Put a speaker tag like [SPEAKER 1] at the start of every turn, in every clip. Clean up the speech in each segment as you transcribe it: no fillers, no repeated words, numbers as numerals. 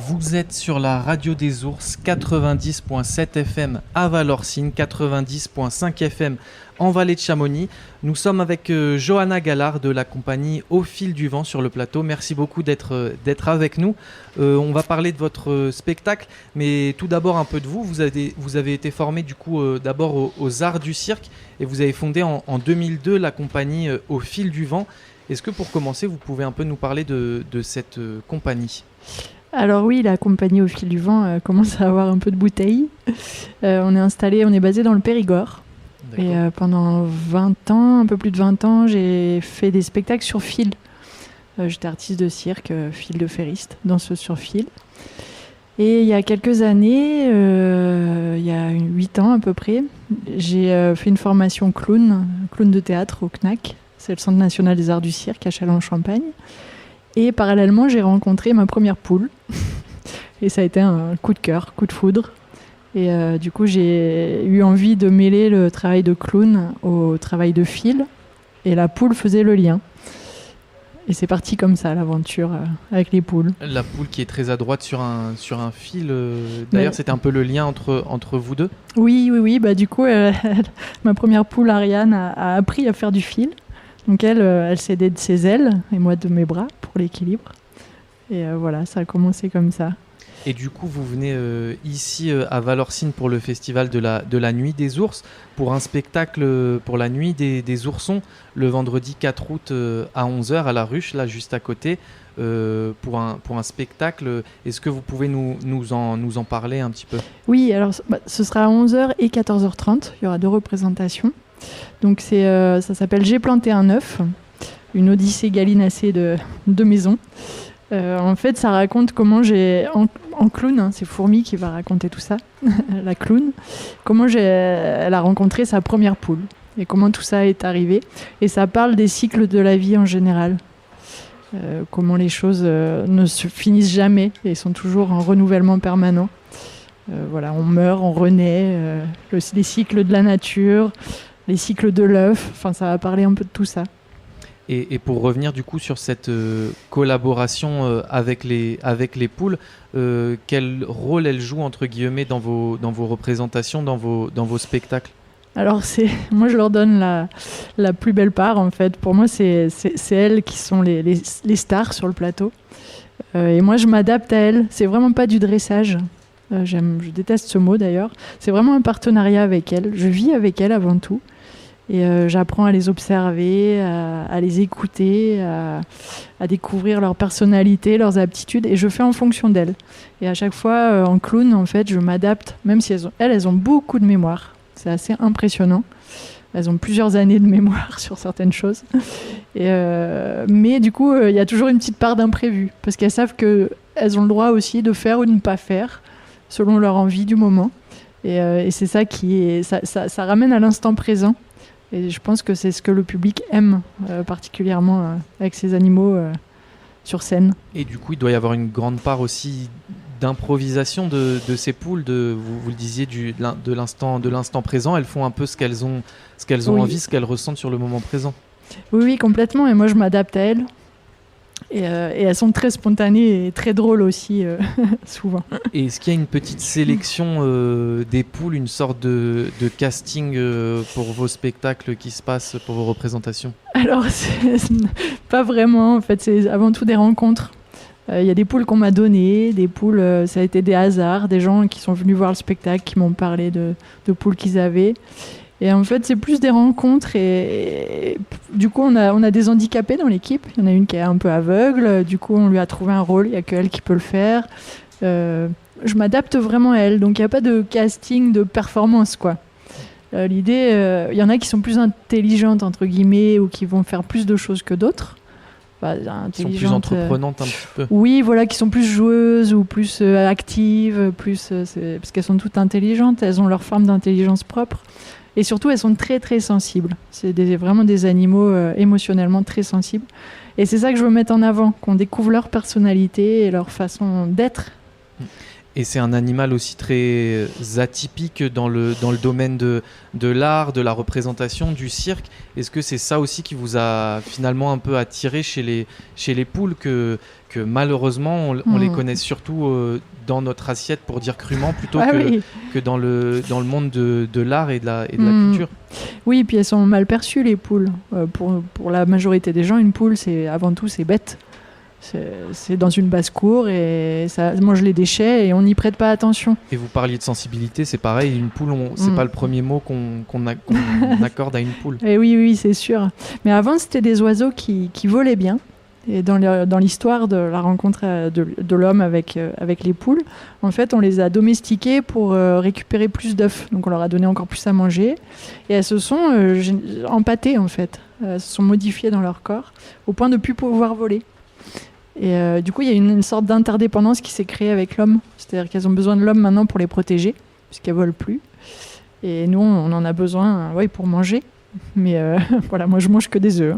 [SPEAKER 1] Vous êtes sur la radio des ours, 90.7 FM à Valorcine, 90.5 FM en Vallée de Chamonix. Nous sommes avec Johanna Gallard de la compagnie Au Fil du Vent sur le plateau. Merci beaucoup d'être avec nous. On va parler de votre spectacle, mais tout d'abord un peu de vous. Vous avez été formé du coup d'abord aux arts du cirque et vous avez fondé en 2002 la compagnie Au Fil du Vent. Est-ce que pour commencer, vous pouvez un peu nous parler de cette compagnie ?
[SPEAKER 2] Alors oui, la compagnie Au Fil du Vent commence à avoir un peu de bouteille. On est basé dans le Périgord. D'accord. Et pendant 20 ans, un peu plus de 20 ans, j'ai fait des spectacles sur fil. J'étais artiste de cirque, fil de ferriste, danseuse sur fil. Et il y a quelques années, il y a 8 ans à peu près, j'ai fait une formation clown de théâtre au CNAC. C'est le Centre national des arts du cirque à Châlons-en-Champagne. Et parallèlement, j'ai rencontré ma première poule. Et ça a été un coup de cœur, coup de foudre. Et du coup, j'ai eu envie de mêler le travail de clown au travail de fil. Et la poule faisait le lien. Et c'est parti comme ça, l'aventure avec les poules.
[SPEAKER 1] La poule qui est très à droite sur un fil. D'ailleurs, c'était un peu le lien entre vous deux ?
[SPEAKER 2] Oui. Bah, du coup, ma première poule, Ariane, a appris à faire du fil. Donc elle s'aidait de ses ailes et moi de mes bras pour l'équilibre. Et voilà, ça a commencé comme ça.
[SPEAKER 1] Et du coup, vous venez ici à Valorcine pour le festival de la Nuit des Ours, pour un spectacle pour la Nuit des Oursons, le vendredi 4 août à 11h à la Ruche, là juste à côté, pour un spectacle. Est-ce que vous pouvez nous en parler un petit peu ?
[SPEAKER 2] Oui, alors ce sera à 11h et 14h30, il y aura 2 représentations. Donc ça s'appelle J'ai planté un œuf, une odyssée gallinacée de maison. En fait, ça raconte comment en clown, c'est Fourmi qui va raconter tout ça, la clown, comment elle a rencontré sa première poule et comment tout ça est arrivé. Et ça parle des cycles de la vie en général, comment les choses ne se finissent jamais et sont toujours en renouvellement permanent. Voilà, on meurt, on renaît, les cycles de la nature, les cycles de l'œuf, enfin ça va parler un peu de tout ça.
[SPEAKER 1] Et pour revenir du coup sur cette collaboration avec les poules, quel rôle elles jouent entre guillemets dans vos représentations, dans vos spectacles ?
[SPEAKER 2] Alors moi je leur donne la plus belle part en fait. Pour moi c'est elles qui sont les stars sur le plateau. Et moi je m'adapte à elles. C'est vraiment pas du dressage. Je déteste ce mot d'ailleurs. C'est vraiment un partenariat avec elles. Je vis avec elles avant tout. Et j'apprends à les observer, à les écouter, à découvrir leur personnalité, leurs aptitudes. Et je fais en fonction d'elles. Et à chaque fois, en clown, en fait, je m'adapte. Même si elles ont beaucoup de mémoire. C'est assez impressionnant. Elles ont plusieurs années de mémoire sur certaines choses. Mais du coup, il y a toujours une petite part d'imprévu. Parce qu'elles savent qu'elles ont le droit aussi de faire ou de ne pas faire, selon leur envie du moment. Et c'est ça ça ramène à l'instant présent. Et je pense que c'est ce que le public aime particulièrement avec ces animaux sur scène.
[SPEAKER 1] Et du coup, il doit y avoir une grande part aussi d'improvisation de ces poules. Vous le disiez, de l'instant présent. Elles font un peu ce qu'elles ont
[SPEAKER 2] Oui.
[SPEAKER 1] envie, ce qu'elles ressentent sur le moment présent.
[SPEAKER 2] Oui, complètement. Et moi, je m'adapte à elles. Et elles sont très spontanées et très drôles aussi, souvent.
[SPEAKER 1] Et est-ce qu'il y a une petite sélection des poules, une sorte de casting pour vos spectacles qui se passent, pour vos représentations ?
[SPEAKER 2] Alors, pas vraiment. En fait, c'est avant tout des rencontres. Il y a des poules qu'on m'a données, des poules, ça a été des hasards, des gens qui sont venus voir le spectacle, qui m'ont parlé de poules qu'ils avaient. Et en fait, c'est plus des rencontres et du coup, on a des handicapés dans l'équipe. Il y en a une qui est un peu aveugle. Du coup, on lui a trouvé un rôle. Il n'y a qu'elle qui peut le faire. Je m'adapte vraiment à elle. Donc, il n'y a pas de casting de performance, quoi. L'idée, il y en a qui sont plus intelligentes, entre guillemets, ou qui vont faire plus de choses que d'autres.
[SPEAKER 1] Qui sont plus entreprenantes un petit peu.
[SPEAKER 2] Oui, voilà, qui sont plus joueuses ou plus actives, parce qu'elles sont toutes intelligentes. Elles ont leur forme d'intelligence propre. Et surtout, elles sont très, très sensibles. C'est vraiment des animaux émotionnellement très sensibles. Et c'est ça que je veux mettre en avant, qu'on découvre leur personnalité et leur façon d'être.
[SPEAKER 1] Et c'est un animal aussi très atypique dans le domaine de l'art, de la représentation, du cirque. Est-ce que c'est ça aussi qui vous a finalement un peu attiré chez les poules, que malheureusement on les connaît surtout dans notre assiette, pour dire crûment, plutôt que dans le monde de l'art et de la culture?
[SPEAKER 2] Oui, puis elles sont mal perçues, les poules. Pour la majorité des gens, une poule, avant tout, c'est bête. C'est dans une basse-cour et ça mange les déchets et on n'y prête pas attention.
[SPEAKER 1] Et vous parliez de sensibilité, c'est pareil, une poule, c'est pas le premier mot qu'on accorde à une poule.
[SPEAKER 2] Et oui, c'est sûr. Mais avant, c'était des oiseaux qui volaient bien. Et dans l'histoire de la rencontre de l'homme avec les poules, en fait, on les a domestiquées pour récupérer plus d'œufs. Donc on leur a donné encore plus à manger. Et elles se sont empâtées, en fait. Elles se sont modifiées dans leur corps au point de ne plus pouvoir voler. Et du coup, il y a une sorte d'interdépendance qui s'est créée avec l'homme. C'est-à-dire qu'elles ont besoin de l'homme maintenant pour les protéger, puisqu'elles ne volent plus. Et nous, on en a besoin pour manger. Mais voilà, moi, je mange que des œufs.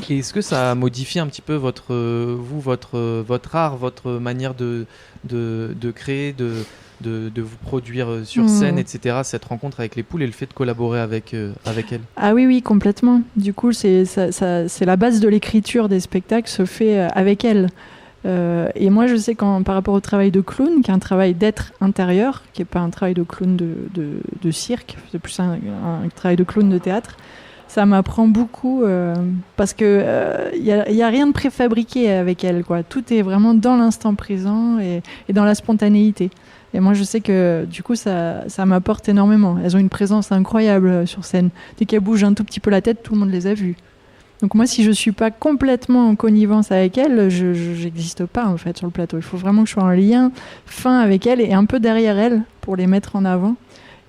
[SPEAKER 1] Et est-ce que ça a modifié un petit peu votre art, votre manière de créer, de vous produire sur scène, etc., cette rencontre avec les poules et le fait de collaborer avec elles?
[SPEAKER 2] Ah oui, complètement. Du coup, c'est la base de l'écriture des spectacles se fait avec elles. Et moi, je sais par rapport au travail de clown, qui est un travail d'être intérieur, qui n'est pas un travail de clown de cirque, c'est plus un travail de clown de théâtre, ça m'apprend beaucoup parce que y a rien de préfabriqué avec elles, quoi. Tout est vraiment dans l'instant présent et dans la spontanéité. Et moi, je sais que du coup, ça m'apporte énormément. Elles ont une présence incroyable sur scène. Dès qu'elles bougent un tout petit peu la tête, tout le monde les a vues. Donc moi, si je suis pas complètement en connivence avec elles, je n'existe pas en fait sur le plateau. Il faut vraiment que je sois en lien fin avec elles et un peu derrière elles pour les mettre en avant.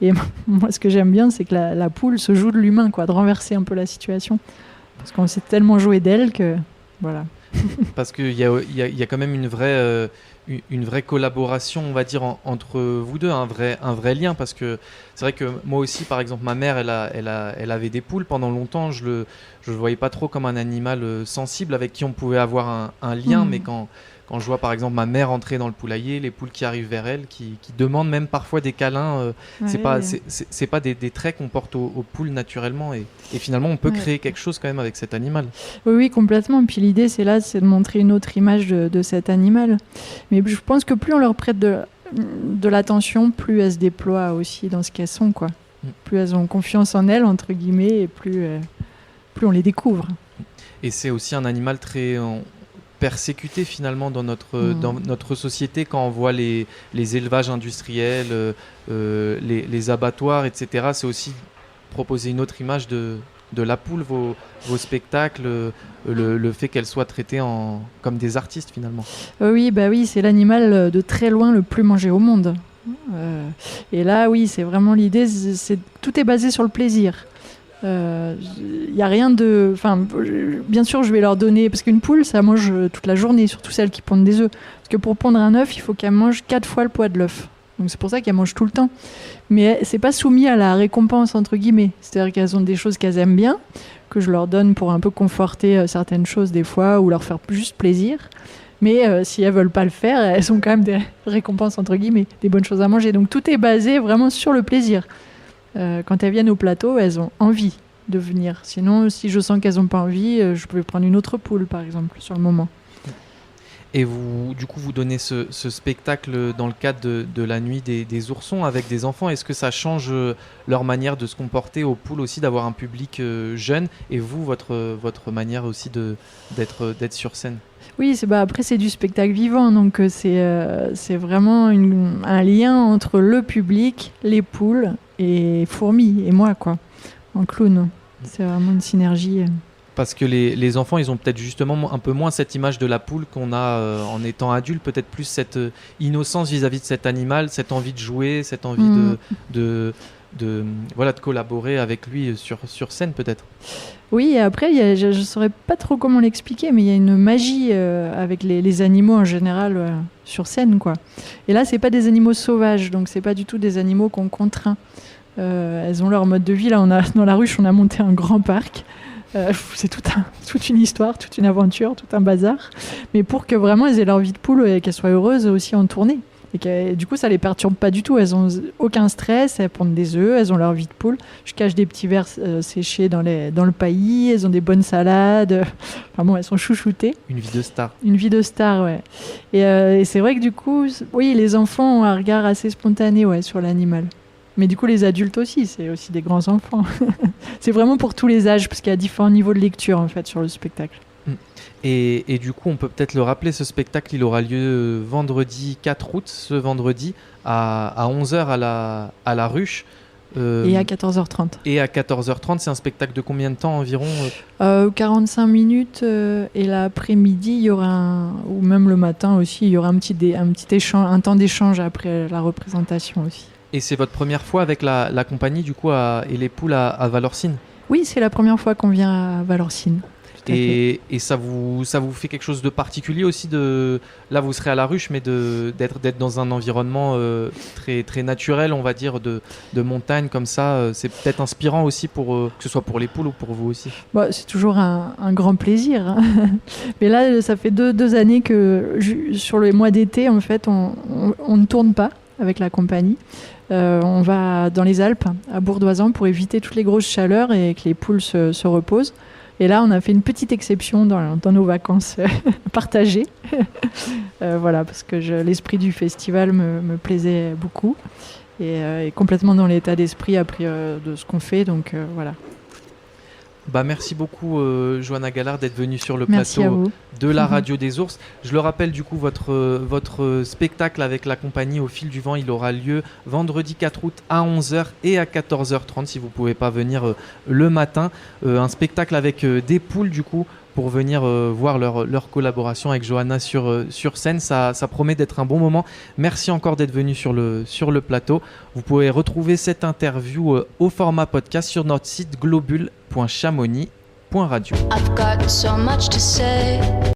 [SPEAKER 2] Et moi, ce que j'aime bien, c'est que la poule se joue de l'humain, quoi, de renverser un peu la situation. Parce qu'on s'est tellement joué d'elle que voilà.
[SPEAKER 1] Parce qu'il y a quand même une vraie collaboration, on va dire, entre vous deux, un vrai lien. Parce que c'est vrai que moi aussi, par exemple, ma mère, elle avait des poules pendant longtemps. Je le voyais pas trop comme un animal sensible avec qui on pouvait avoir un lien. Mais quand je vois par exemple ma mère entrer dans le poulailler, les poules qui arrivent vers elle, qui demandent même parfois des câlins, c'est pas des traits qu'on porte aux poules naturellement, et finalement on peut créer quelque chose quand même avec cet animal.
[SPEAKER 2] Oui, complètement. Puis l'idée c'est de montrer une autre image de cet animal. Mais je pense que plus on leur prête de l'attention, plus elles se déploient aussi dans ce qu'elles sont, quoi. Plus elles ont confiance en elles, entre guillemets, et plus on les découvre. Et
[SPEAKER 1] c'est aussi un animal très persécuté finalement dans notre société, quand on voit les élevages industriels, les abattoirs, etc. C'est aussi proposer une autre image de la poule, vos spectacles, le fait qu'elle soit traitée comme des artistes finalement. Oui, c'est l'animal de très loin le plus mangé au monde. Et là, oui, c'est vraiment l'idée, tout est basé sur le plaisir. Y a rien de... Enfin, bien sûr, je vais leur donner... Parce qu'une poule, ça mange toute la journée, surtout celles qui pondent des œufs. Parce que pour pondre un œuf, il faut qu'elle mange 4 fois le poids de l'œuf. Donc c'est pour ça qu'elles mangent tout le temps. Mais c'est pas soumis à la récompense, entre guillemets. C'est-à-dire qu'elles ont des choses qu'elles aiment bien, que je leur donne pour un peu conforter certaines choses des fois, ou leur faire juste plaisir. Mais si elles veulent pas le faire, elles ont quand même des récompenses, entre guillemets, des bonnes choses à manger. Donc tout est basé vraiment sur le plaisir. Quand elles viennent au plateau, elles ont envie de venir. Sinon, si je sens qu'elles n'ont pas envie, je peux prendre une autre poule, par exemple, sur le moment. Et vous donnez ce spectacle dans le cadre de la nuit des oursons avec des enfants. Est-ce que ça change leur manière de se comporter aux poules aussi, d'avoir un public jeune, et vous, votre manière aussi d'être sur scène? Oui, après c'est du spectacle vivant, donc c'est vraiment un lien entre le public, les poules et Fourmi et moi, quoi, en clown. C'est vraiment une synergie. Parce que les enfants, ils ont peut-être justement un peu moins cette image de la poule qu'on a en étant adulte, peut-être plus cette innocence vis-à-vis de cet animal, cette envie de jouer, cette envie de collaborer avec lui sur scène, peut-être. Oui, et après, je ne saurais pas trop comment l'expliquer, mais il y a une magie avec les animaux en général sur scène, quoi. Et là, ce n'est pas des animaux sauvages, donc ce n'est pas du tout des animaux qu'on contraint. Elles ont leur mode de vie. Là, dans la ruche, on a monté un grand parc.
[SPEAKER 2] C'est toute une histoire, toute une aventure, tout un bazar. Mais pour que vraiment elles aient leur vie de poule et qu'elles soient heureuses aussi en tournée. Et du coup, ça les perturbe pas du tout. Elles ont aucun stress, elles pondent des œufs, elles ont leur vie de poule. Je cache des petits verres séchés dans le paillis, elles ont des bonnes salades. Enfin bon, elles sont chouchoutées.
[SPEAKER 1] Une vie de star.
[SPEAKER 2] Une vie de star, ouais. Et c'est vrai que du coup, oui, les enfants ont un regard assez spontané, ouais, sur l'animal. Mais du coup, les adultes aussi, c'est aussi des grands enfants. C'est vraiment pour tous les âges, parce qu'il y a différents niveaux de lecture, en fait, sur le spectacle.
[SPEAKER 1] Et du coup, on peut peut-être le rappeler, ce spectacle, il aura lieu vendredi 4 août, ce vendredi, à 11h à la Ruche.
[SPEAKER 2] Et à 14h30.
[SPEAKER 1] Et à 14h30, c'est un spectacle de combien de temps environ
[SPEAKER 2] 45 minutes, et l'après-midi, il y aura ou même le matin aussi, il y aura un petit échange, un temps d'échange après la représentation aussi.
[SPEAKER 1] Et c'est votre première fois avec la compagnie, du coup, et les poules à Valorcine ?
[SPEAKER 2] Oui, c'est la première fois qu'on vient à Valorcine.
[SPEAKER 1] Et ça vous fait quelque chose de particulier aussi là vous serez à la Ruche, mais d'être dans un environnement très, très naturel, on va dire, de montagne comme ça, c'est peut-être inspirant aussi que ce soit pour les poules ou pour vous aussi.
[SPEAKER 2] C'est toujours un grand plaisir, hein. Mais là ça fait deux années que sur les mois d'été en fait on ne tourne pas avec la compagnie. On va dans les Alpes, à Bourdoisan, pour éviter toutes les grosses chaleurs et que les poules se reposent. Et là, on a fait une petite exception dans nos vacances partagées. Voilà, parce que l'esprit du festival me plaisait beaucoup. Et complètement dans l'état d'esprit après de ce qu'on fait. Donc voilà.
[SPEAKER 1] Merci beaucoup Johanna Gallard d'être venue sur le
[SPEAKER 2] Merci
[SPEAKER 1] plateau de la Radio des Ours. Je le rappelle du coup, votre spectacle avec la compagnie Au Fil du Vent, il aura lieu vendredi 4 août à 11h et à 14h30 si vous ne pouvez pas venir le matin. Un spectacle avec des poules du coup pour venir voir leur collaboration avec Johanna sur scène. Ça promet d'être un bon moment. Merci encore d'être venu sur le plateau. Vous pouvez retrouver cette interview au format podcast sur notre site globule.chamonix.radio.